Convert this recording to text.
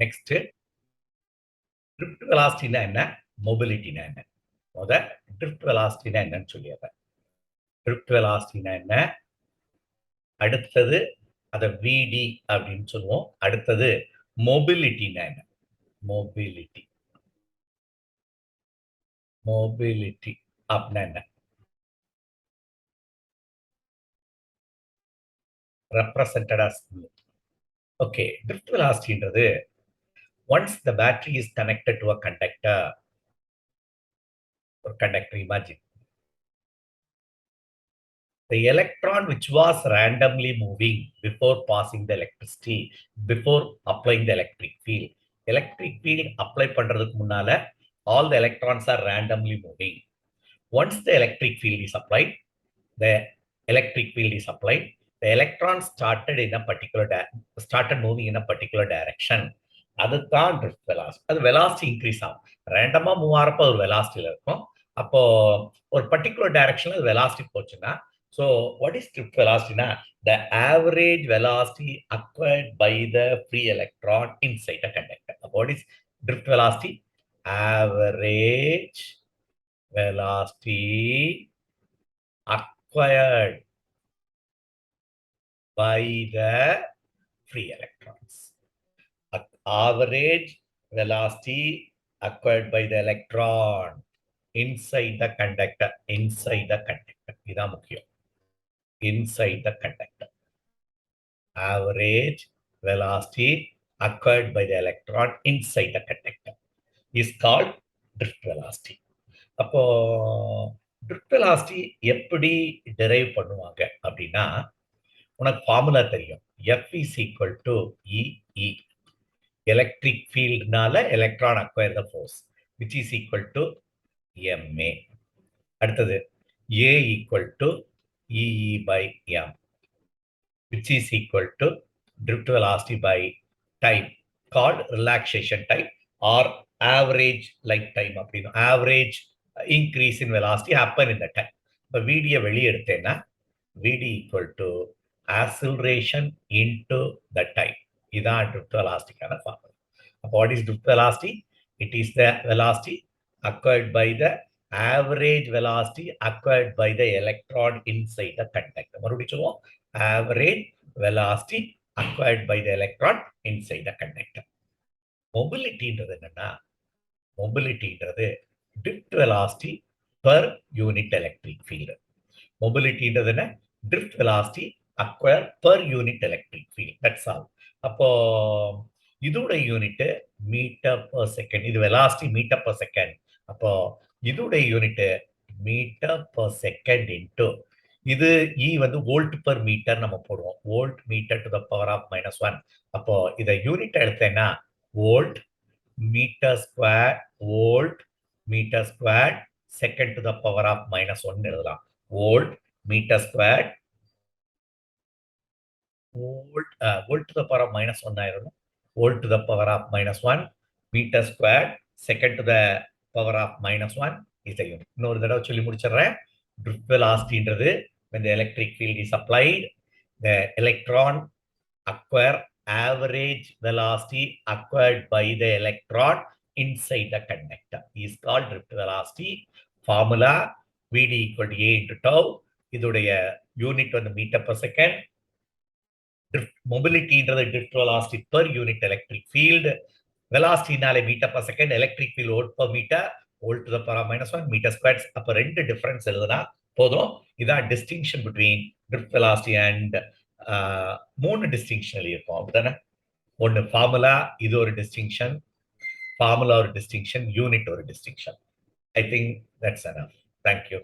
Next drift velocityனா என்ன, மொபிலிட்டினா என்ன? முத drift velocityனா என்னன்னு சொல்லிடுறேன். drift velocityனா என்ன, அடுத்தது அத VD அப்படின்னு சொல்லுவோம். அடுத்தது மொபிலிட்டினா என்ன, மொபிலிட்டி மொபிலிட்டி அப்படின்னா என்ன, represented as okay. drift velocityன்றது once the battery is connected to a conductor, or conductor, imagine the electron which was randomly moving before passing the electricity, before applying the electric field apply பண்றதுக்கு முன்னால all the electrons are randomly moving. Once the electric field is applied, the electrons started in a particular started moving in a particular direction. அதுதான் drift velocity. அது velocity increase ஆகும். ரேண்டமா move ஆகிறப்ப ஒரு velocityல இருக்கும். அப்போ ஒரு பர்டிகுலர் டைரக்ஷன்ல velocity போச்சுன்னா, so what is drift velocity? The average velocity acquired by the free electron inside the conductor. What is drift velocity? Average velocity acquired by the free electrons. Average velocity acquired by the electron inside the conductor. இதான் முக்கியம். Inside the conductor. Average velocity acquired by the electron inside the conductor is called drift velocity. அப்போ drift velocity எப்படி derive பண்ணுவாங்க அப்படின்னா, உனக்கு formula தெரியும். F is equal to EE. Electric ஃபீல்ட்னால electron acquire the force, which is equal to MA. அடுத்தது A equal to EE by M, which is equal to drift velocity by time, called relaxation time or average light time. அப்படின்னு average increase in velocity happen in the time. இப்போ VD வெளியே எடுத்தேன்னா VD equal to acceleration into the time. இதான் drift velocityக்கான formula. அப்போ what is drift velocity? It is the velocity acquired by the average velocity acquired by the electron inside the conductor. மறுபடியும் சொல்லுவோம், average velocity acquired by the electron inside the conductor. மொபிலிட்டின்றது என்னன்னா, மொபிலிட்டின்றது drift velocity per unit electric field. மொபிலிட்டின்றது என்ன, drift velocity acquired per unit electric field. That's all. அப்போ இதோட unit metre per second. இது velocity metre per second. அப்போ இதோட unit metre per second into இது இ வந்து வோல்ட் பர் மீட்டர் நம்ம போடுவோம். Volt metre to the power of -1. அப்போ இதை யூனிட் எடுத்தேன்னா volt metre square, volt metre square second to the power of -1 எழுதலாம். Volt metre square volt to the power of -1 ஆயிரும். volt to the power of -1 meter squared second to the power of -1 is the unit. இன்னொரு தடவை சொல்லி முடிச்சிடுறேன். drift velocityன்றது when the electric field is applied, the electron acquire average velocity acquired by the electron inside the conductor is called drift velocity. Formula VD equal to A into tau. இதோடைய unit வந்து metre per second. mobility என்றது drift velocity per unit electric field. velocity நாலே metre per second, electric field volt per meter, volt to the power -1 meter squared. அப்ப ரெண்டு difference எழுதுனா போதும். இதான் distinction between drift velocity and மூணு distinction இருக்கும். அப்படிதானே, ஒன்னு ஃபார்முலா, இது ஒரு டிஸ்டிங்ஷன், ஃபார்முலா ஒரு டிஸ்டிங்ஷன், யூனிட் ஒரு distinction. I think that's enough. Thank you.